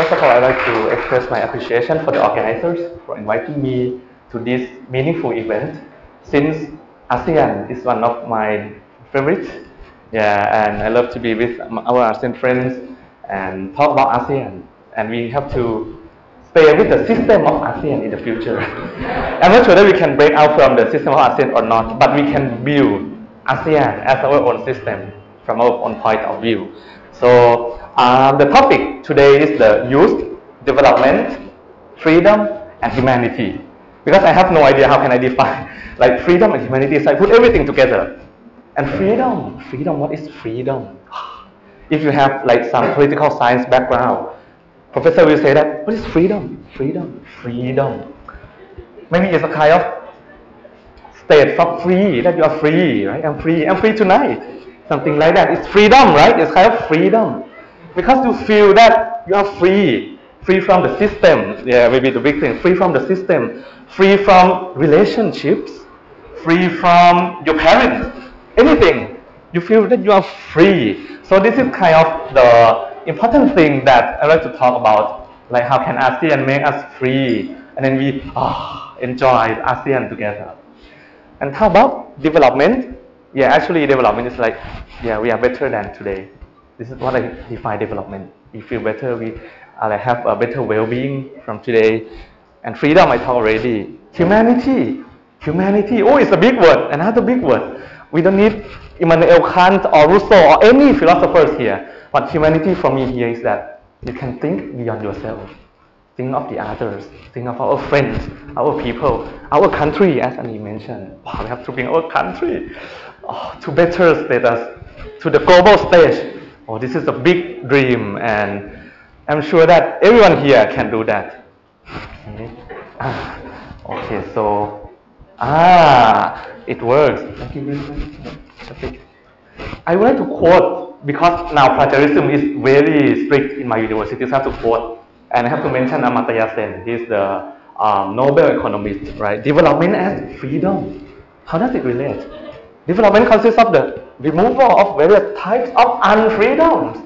First of all, I'd like to express my appreciation for the organizers for inviting me to this meaningful event. Since ASEAN is one of my favorites, yeah, and I love to be with our ASEAN friends and talk about ASEAN. And we have to stay with the system of ASEAN in the future. I'm not sure that we can break out from the system of ASEAN or not, but we can build ASEAN as our own system from our own point of view. So the topic today is the youth, development, freedom, and humanity. Because I have no idea how can I define like freedom and humanity, so I put everything together. And freedom, what is freedom? If you have like some political science background, professor will say that, what is freedom? Freedom. Maybe it's a kind of state of free, that you are free, right? I'm free tonight. Something like that. It's freedom, right? It's kind of freedom. Because you feel that you are free from the system. Yeah, maybe the big thing, free from the system, free from relationships, free from your parents, anything. You feel that you are free. So this is kind of the important thing that I like to talk about, like how can ASEAN make us free, and then we enjoy ASEAN together. And how about development? Yeah, actually development is like, yeah, we are better than today. This is what I define development. We feel better, we have a better well-being from today. And freedom, I talked already. Humanity, oh, it's a big word, another big word. We don't need Immanuel Kant or Rousseau or any philosophers here. But humanity for me here is that you can think beyond yourself. Think of the others, think of our friends, our people, our country, as Annie mentioned. Wow, we have to bring our country to better status, to the global stage. Oh, this is a big dream, and I'm sure that everyone here can do that. Okay, so, it works. Thank you very much. I would like to quote, because now plagiarism is very strict in my university, so I have to quote. And I have to mention Amartya Sen. He's the Nobel economist, right? Development as freedom. How does it relate? Development consists of the removal of various types of unfreedoms.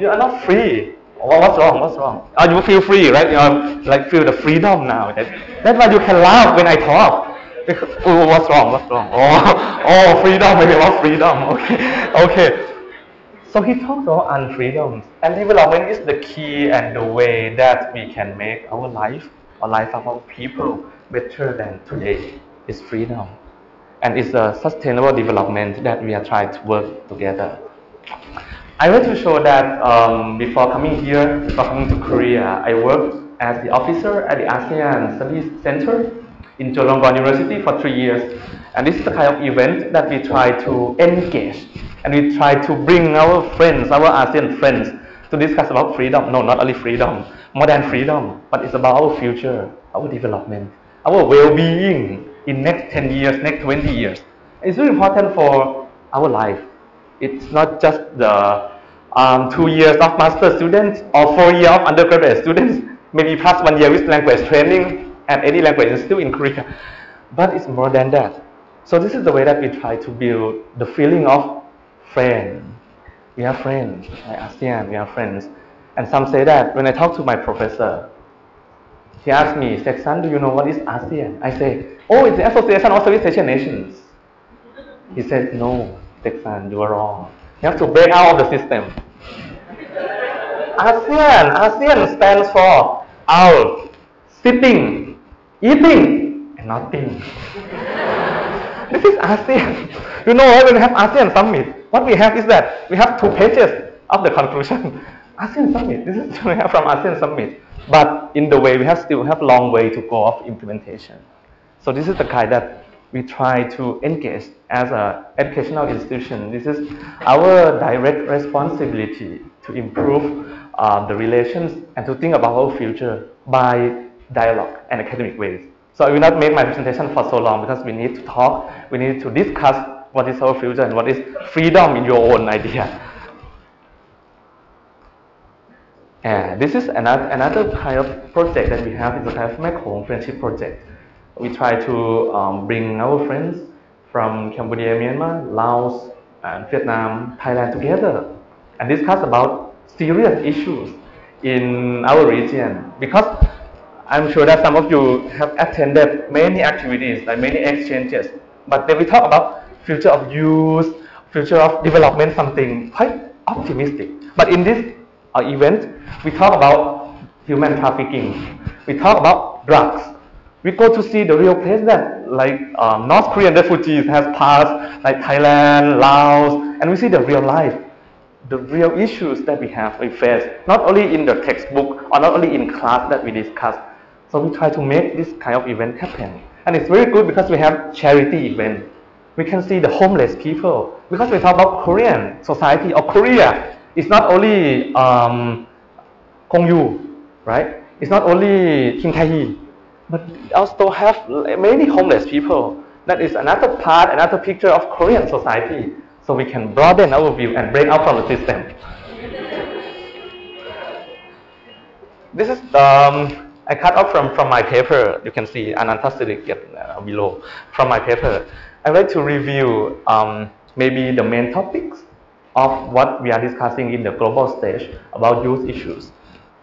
You are not free. Oh, what's wrong? Oh, you feel free, right? You like feel the freedom now. That's why you can laugh when I talk. Because, oh, what's wrong? Oh, freedom. Maybe not freedom. Okay. So he talks about unfreedoms, and development is the key and the way that we can make our life or life of our people better than today is freedom. And it's a sustainable development that we are trying to work together. I want to show that before coming to Korea, I worked as the officer at the ASEAN Studies Center in Chulalongkorn University for 3 years. And this is the kind of event that we try to engage. And we try to bring our friends, our ASEAN friends, to discuss about freedom. No, not only freedom, more than freedom, but it's about our future, our development, our well-being in next 10 years, next 20 years. It's very important for our life. It's not just the 2 years of master students or 4 years of undergraduate students, maybe plus 1 year with language training at any language institute in Korea. But it's more than that. So this is the way that we try to build the feeling of friend. We are friends, like ASEAN, we are friends. And some say that when I talk to my professor, he asked me, Seksan, do you know what is ASEAN? I say, oh, it's the Association of Southeast Asian Nations. He said, no, Seksan, you are wrong. You have to break out of the system. ASEAN stands for owl, sitting, eating, and nothing. This is ASEAN. You know, when we have ASEAN Summit, what we have is that we have 2 pages of the conclusion. ASEAN Summit, this is what we have from ASEAN Summit. But in the way, we still have a long way to go of implementation. So this is the kind that we try to engage as an educational institution. This is our direct responsibility to improve the relations and to think about our future by dialogue and academic ways. So I will not make my presentation for so long because we need to talk, we need to discuss what is our future and what is freedom in your own idea. And this is another kind of project that we have. It's a kind of Macron friendship project. We try to bring our friends from Cambodia, Myanmar, Laos, and Vietnam, Thailand together and discuss about serious issues in our region, because I'm sure that some of you have attended many activities, like many exchanges, but then we talk about future of youth, future of development, something quite optimistic. But in this event, we talk about human trafficking, we talk about drugs. We go to see the real place that like North Korean refugees have passed, like Thailand, Laos, and we see the real life, the real issues that we face, not only in the textbook or not only in class that we discuss. So we try to make this kind of event happen. And it's very good because we have charity event. We can see the homeless people, because we talk about Korean society or Korea. It's not only Gongyu, right? It's not only Kim Tae-hee, but also have many homeless people. That is another part, another picture of Korean society. So we can broaden our view and break out from the system. This is I cut off from my paper. You can see Anantasirikiat below from my paper. I'd like to review maybe the main topics of what we are discussing in the global stage about youth issues,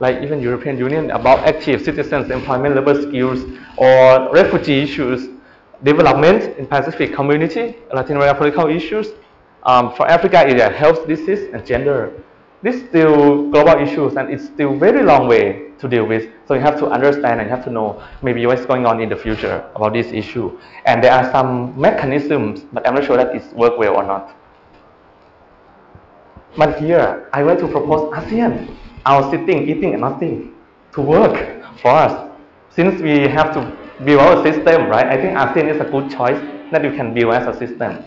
like even European Union about active citizens, employment, labor skills, or refugee issues, development in Pacific community, Latin America political issues. For Africa, it is health, disease, and gender. This is still global issues, and it's still very long way to deal with. So you have to understand and you have to know maybe what's going on in the future about this issue. And there are some mechanisms, but I'm not sure that it's work well or not. But here, I want to propose ASEAN, our sitting, eating, and nothing, to work for us. Since we have to build our system, right? I think ASEAN is a good choice that you can build as a system.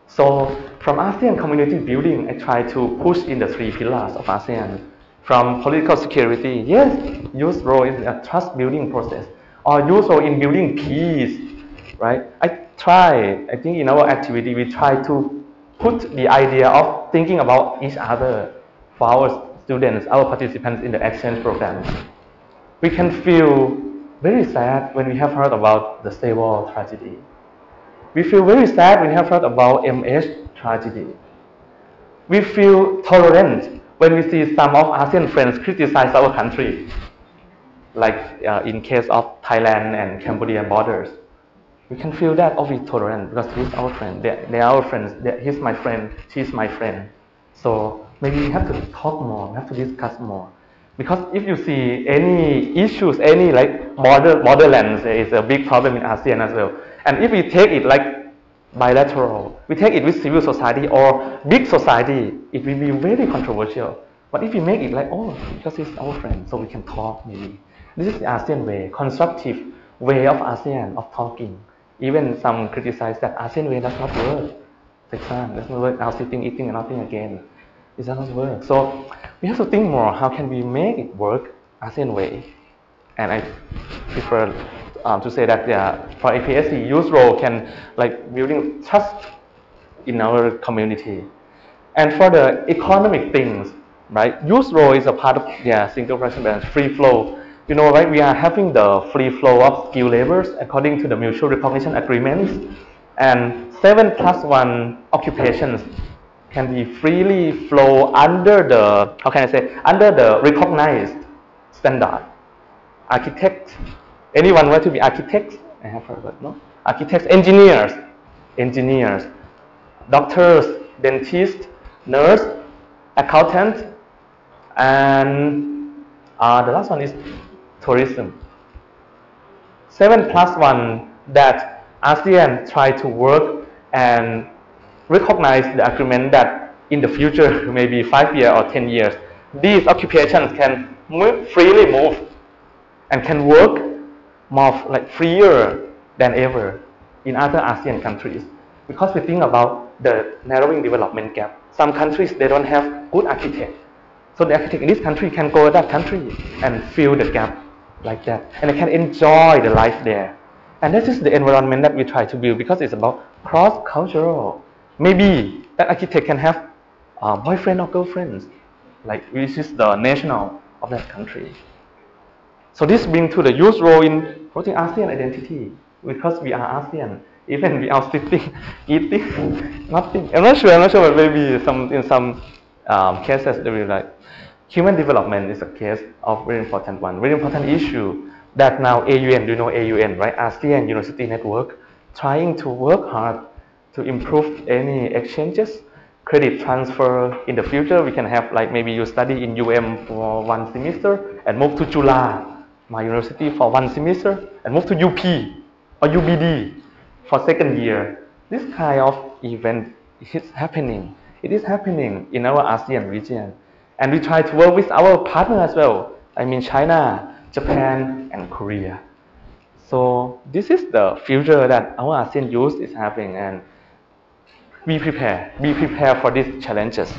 So from ASEAN community building, I try to push in the 3 pillars of ASEAN. From political security, yes, youth role in a trust building process, or youth role in building peace, right? I think in our activity, we try to put the idea of thinking about each other for our students, our participants in the exchange program. We can feel very sad when we have heard about the Seoul tragedy. We feel very sad when we have heard about MH tragedy. We feel tolerant when we see some of ASEAN friends criticize our country, like in case of Thailand and Cambodia borders. We can feel that, oh, we're tolerant because he's our friend, they are our friends, he's my friend, she's my friend. So maybe we have to talk more, we have to discuss more. Because if you see any issues, any like borderlands, there is a big problem in ASEAN as well. And if we take it like bilateral, we take it with civil society or big society, it will be very controversial. But if we make it like, oh, because he's our friend, so we can talk maybe. This is the ASEAN way, constructive way of ASEAN, of talking. Even some criticize that ASEAN way does not work. Seksan, does not work, now sitting, eating, and nothing again. It does not work. So we have to think more, how can we make it work ASEAN way? And I prefer to say that for APSC, youth role can like building trust in our community. And for the economic things, right, youth role is a part of single production balance, free flow. You know, right, we are having the free flow of skilled laborers according to the mutual recognition agreements, and 7+1 occupations can be freely flow under the, how can I say, under the recognized standard. Architects, anyone want to be architects? I have heard, but no. Architects, engineers, doctors, dentists, nurse, accountant, and the last one is tourism. 7+1 that ASEAN try to work and recognize the agreement that in the future, maybe 5 years or 10 years, these occupations can freely move and can work more like freer than ever in other ASEAN countries. Because we think about the narrowing development gap. Some countries, they don't have good architects. So the architect in this country can go to that country and fill the gap like that. And they can enjoy the life there. And this is the environment that we try to build, because it's about cross-cultural. Maybe that architect can have a boyfriend or girlfriends, like which is the national of that country. So this brings to the youth role in promoting ASEAN identity, because we are ASEAN, even we are sitting, eating, nothing. I'm not sure, but maybe in some cases that we like. Human development is a case of very important one, very important issue that now AUN, you know AUN, right? ASEAN University Network, trying to work hard to improve any exchanges, credit transfer. In the future, we can have like maybe you study in for 1 semester and move to Chula, my university, for 1 semester and move to UP or UBD for 2nd year. This kind of event is happening. It is happening in our ASEAN region. And we try to work with our partners as well. I mean China, Japan, and Korea. So this is the future that our ASEAN youth is having, and be prepared for these challenges.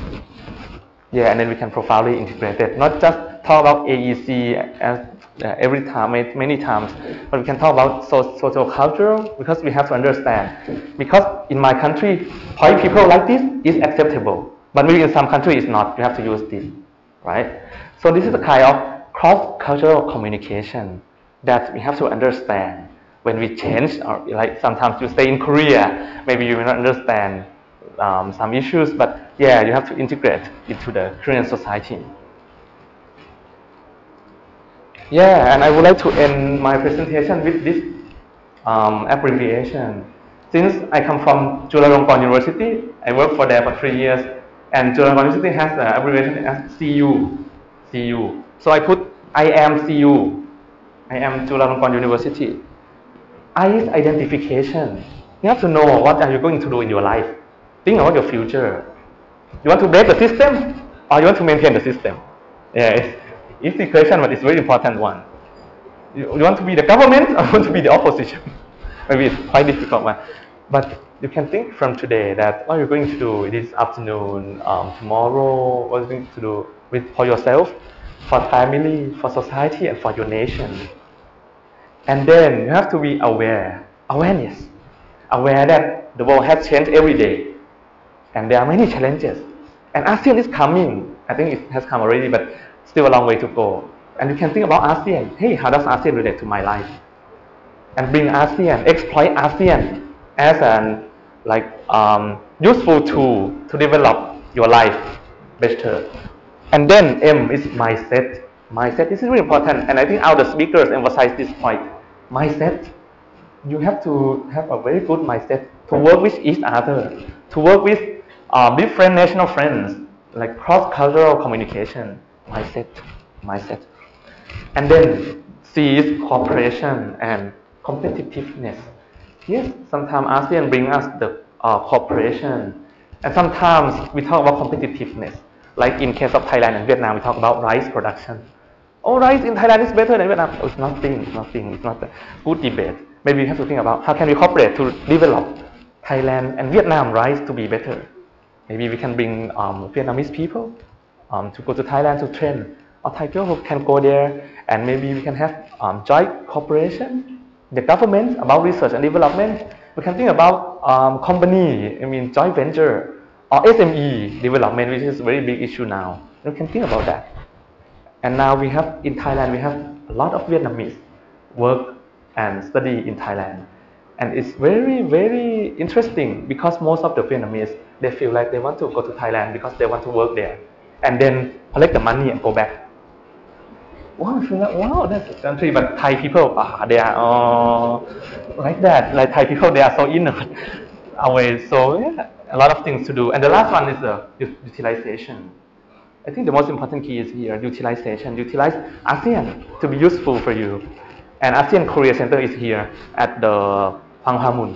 Yeah, and then we can profoundly integrate it. Not just talk about AEC as every time, many times, but we can talk about social cultural, because we have to understand. Because in my country, point people like this is acceptable, but maybe in some countries it's not. You have to use this, right? So this is a kind of cross-cultural communication that we have to understand when we change. Or like sometimes you stay in Korea, maybe you will not understand some issues, but yeah, you have to integrate into the Korean society. Yeah, and I would like to end my presentation with this abbreviation. Since I come from Chulalongkorn University, I worked for there for 3 years, and Chulalongkorn University has the abbreviation as CU. CU. So I put I am CU. I am Chulalongkorn University. I is identification. You have to know what are you going to do in your life. Think about your future. You want to break the system, or you want to maintain the system? Yeah, it's the question, but it's a very important one. You want to be the government, or you want to be the opposition? Maybe it's quite difficult one. But you can think from today that what you're going to do this afternoon, tomorrow, what you're going to do for yourself, for family, for society, and for your nation. And then you have to be aware that the world has changed every day. And there are many challenges. And ASEAN is coming. I think it has come already, but still a long way to go. And you can think about ASEAN. Hey, how does ASEAN relate to my life? And bring ASEAN, exploit ASEAN as an useful tool to develop your life better. And then M is mindset. Mindset, this is really important. And I think all the speakers emphasize this point. Mindset. You have to have a very good mindset to work with each other, to work with different national friends, like cross-cultural communication. Mindset. And then C is cooperation and competitiveness. Yes, sometimes ASEAN brings us the cooperation, and sometimes we talk about competitiveness. Like in case of Thailand and Vietnam, we talk about rice production. Oh, rice in Thailand is better than Vietnam. Oh, it's nothing. It's not a good debate. Maybe we have to think about how can we cooperate to develop Thailand and Vietnam rice to be better. Maybe we can bring Vietnamese people to go to Thailand to train, or Thai people who can go there, and maybe we can have joint cooperation, the government about research and development. We can think about company, joint venture, or SME development, which is a very big issue now. We can think about that. And now we have, in Thailand, we have a lot of Vietnamese work and study in Thailand. And it's very, very interesting because most of the Vietnamese, they feel like they want to go to Thailand because they want to work there. And then collect the money and go back. Wow, I feel like, wow, that's a country. But Thai people, they are like that. Like Thai people, they are so inert always. So yeah, a lot of things to do. And the last one is the utilization. I think the most important key is here, utilization. Utilize ASEAN to be useful for you. And ASEAN Korea Center is here at the Hwanghamun.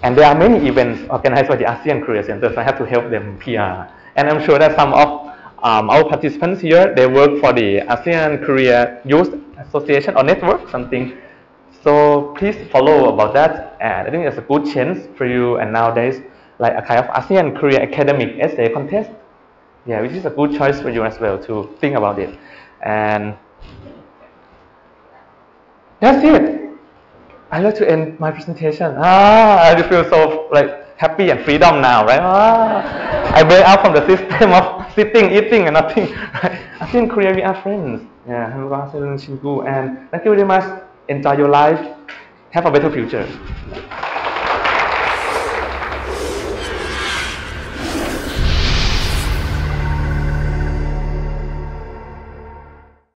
And there are many events organized by the ASEAN Korea Center, so I have to help them PR. And I'm sure that some of our participants here, they work for the ASEAN Korea Youth Association or network, something. So please follow about that. And I think it's a good chance for you. And now there's like a kind of ASEAN Korea academic essay contest. Yeah, which is a good choice for you as well to think about it. And that's it. I'd like to end my presentation. I feel so happy and freedom now, right? I break out from the system of sitting, eating, and nothing. Right? I think in Korea we are friends. Yeah, and thank you very much. Enjoy your life. Have a better future.